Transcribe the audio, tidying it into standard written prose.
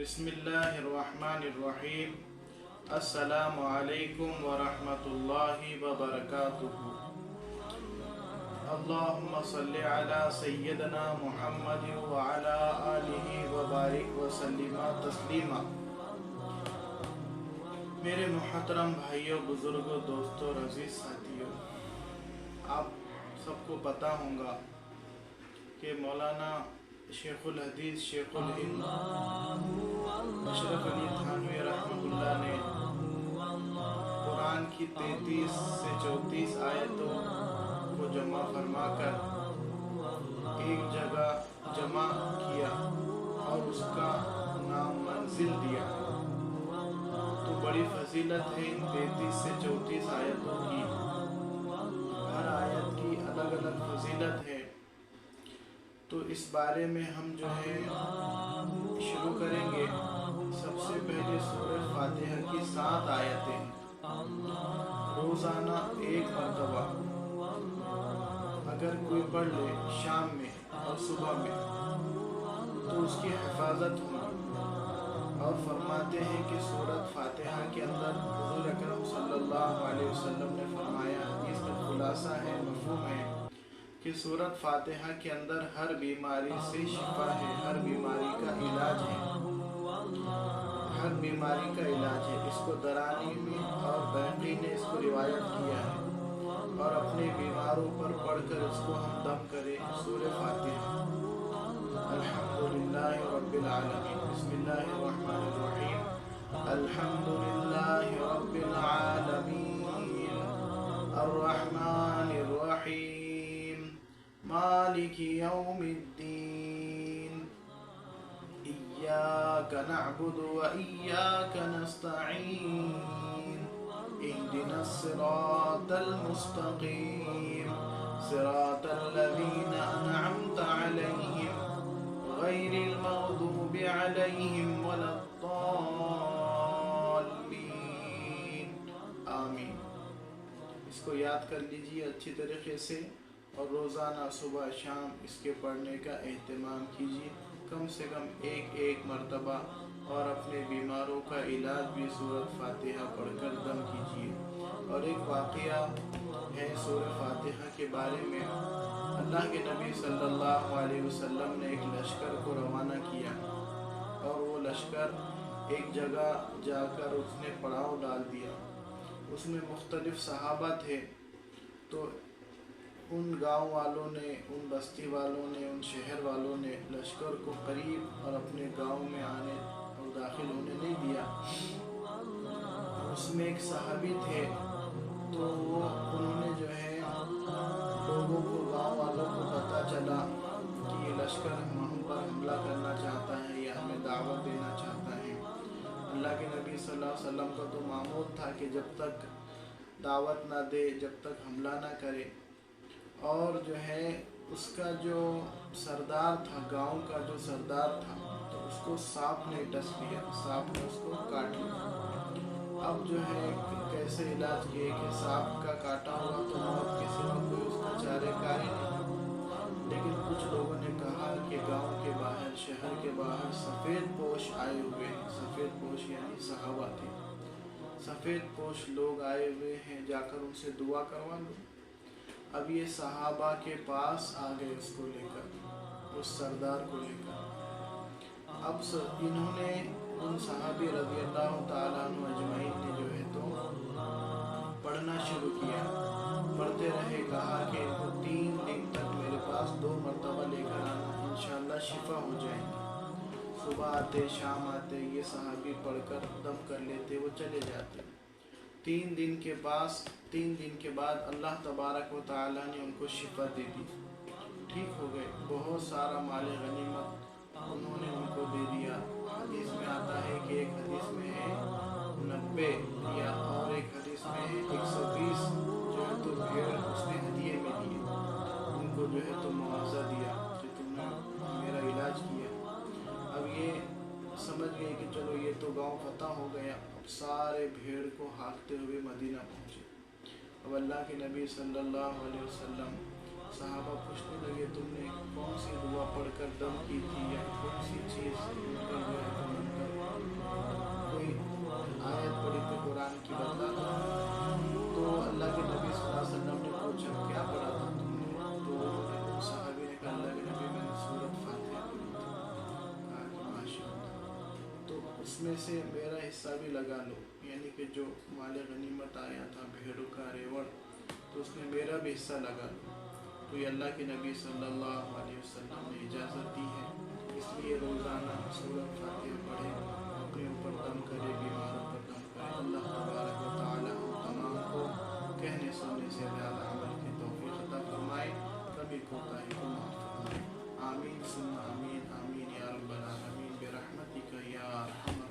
बिस्मिल्लाहिर्रहमानिर्रहीम। अस्सलामु अलैकुम वरहमतुल्लाहि वबरकातुहू। अल्लाहुम्मा सल्लि अला सय्यदना मुहम्मद व अला आलिहि व बारिक व सल्लिमा तस्लीमा। मेरे मुहतरम भाइयों, बुजुर्गों, दोस्तों, अजीज साथियों, आप सबको पता होगा कि मौलाना शेखुल हदीस शेखुल हिंद अशरफ अली थानवी रहमतुल्लाह ने कुरान की 33 से 34 आयतों को जमा फरमाकर एक जगह जमा किया और उसका नाम मंजिल दिया। तो बड़ी फजीलत है इन 33 से 34 आयतों की। हर आयत की अलग अलग फजीलत है। तो इस बारे में हम जो है शुरू करेंगे। सबसे पहले सूरह फातिहा की 7 आयतें रोज़ाना एक मरतबा अगर कोई पढ़ ले शाम में और सुबह में तो उसकी हिफाजत होगी। और फरमाते हैं कि सूरत फातिहा के अंदर हुज़ूर अकरम सल्लल्लाहु अलैहि वसल्लम ने फरमाया, इसका खुलासा है, मफ़हूम है कि सूरत फातिहा के अंदर हर बीमारी से शिफा है, हर बीमारी का इलाज है, हर बीमारी का इलाज है। इसको दरानी में और बैक़ी ने इसको रिवायत किया है। और अपने बीमारों पर पढ़कर इसको हम दम करें। सूरह फातिहा। अल्हम्दुलिल्लाहि रब्बिल आलमीन। बिस्मिल्लाहिर्रहमानिर्रहीम। अल्हम्दुलिल्लाहि रब्बिल आलमीन अर्रहमानिर्रहीम मालिकि यौमिद्दीन इय्याका नअबुदु व इय्याका नस्तईन इहदिनस सिरातल मुस्तकीम सिरातल लज़ीना अनअमता अलैहिम गैरिल मग़दूबि अलैहिम वलद्दाल्लीन। आमीन। इसको याद कर लीजिए अच्छी तरीके से और रोज़ाना सुबह शाम इसके पढ़ने का एहतमाम कीजिए, कम से कम एक मरतबा। और अपने बीमारों का इलाज भी सूरत फातिहा पढ़कर दम कीजिए। और एक वाक़या है सूरह फातिहा के बारे में। अल्लाह के नबी सल्लल्लाहु अलैहि वसल्लम ने एक लश्कर को रवाना किया और वो लश्कर एक जगह जाकर उसने पड़ाव डाल दिया। उसमें मुख्तलिफ सहाबा थे। तो उन गांव वालों ने, उन बस्ती वालों ने, उन शहर वालों ने लश्कर को करीब और अपने गांव में आने और दाखिल होने नहीं दिया। उसमें एक सहाबी थे। तो उन्होंने जो है लोगों को, गांव वालों को पता चला कि ये लश्कर हम पर हमला करना चाहता है या हमें दावत देना चाहता है। अल्लाह के नबी सल्लल्लाहु अलैहि वसल्लम का तो मामूल था कि जब तक दावत ना दे, जब तक हमला ना करे। और जो है उसका जो सरदार था, गांव का जो सरदार था, तो उसको सांप ने डस लिया, सांप ने उसको काट लिया। अब जो है कैसे इलाज किए कि सांप का काटा हुआ तो मौत के सिवा कोई उसका चारेकार ही नहीं। लेकिन कुछ लोगों ने कहा कि गांव के बाहर, शहर के बाहर सफ़ेद पोश आए हुए हैं। सफ़ेद पोश यानी सहाबा थे। सफ़ेद पोश लोग आए हुए हैं, जाकर उनसे दुआ करवा लो। अब ये सहाबा के पास आ गए उसको लेकर, उस सरदार को लेकर। अब इन्होंने उन सहाबी रज़ी अल्लाह ताला अन्हु अजमईन ने जो है तो पढ़ना शुरू किया। पढ़ते रहे। कहा कि इनको 3 दिन तक मेरे पास 2 मरतबा लेकर आना, इंशाअल्लाह शिफा हो जाएंगे। सुबह आते, शाम आते, ये सहाबी पढ़कर दम कर लेते, वो चले जाते। 3 दिन के बाद अल्लाह तबारक व तआला ने उनको शिफा दे दी, ठीक हो गए। बहुत सारा माल गनीमत उन्होंने उनको दे दिया। हदीस में आता है कि एक हदीस में है 90 या और एक हदीस में है 120 जो है तो भेड़ उसने हदिये में दिए। उनको जो है तो मुआवजा दिया कि तुमने मेरा इलाज किया। अब ये समझ गए कि चलो ये तो गांव फतह हो गया। अब सारे भेड़ को हाँकते हुए मदीना पहुँचे। अब अल्लाह के नबी सल्लल्लाहु अलैहि वसल्लम सहाबा पूछने लगे, तुमने कौन सी दुआ पढ़कर दम की थी या कौन सी चीज़ इसमें से मेरा हिस्सा भी लगा लो, यानी कि जो माल गनीमत आया था भेड़ों का रेवड़, तो उसमें मेरा भी हिस्सा लगा लो। तो ये अल्लाह के नबी सल्लल्लाहु अलैहि वसल्लम ने इजाज़त दी है, इसलिए रोज़ाना सूरह फातिहा पढ़े, अपने ऊपर दम करे, बीमारों पर दम करे। अल्लाह तबारक व तआला हम तमाम को कहने सुनने से ज़्यादा अमल की तौफीक अता फरमाए, कभी कोताही को माफ़ फरमाए। आमीन सुम्मा आमीन, आमीन या रब्बल आलमीन बिरहमतिका या अरहमर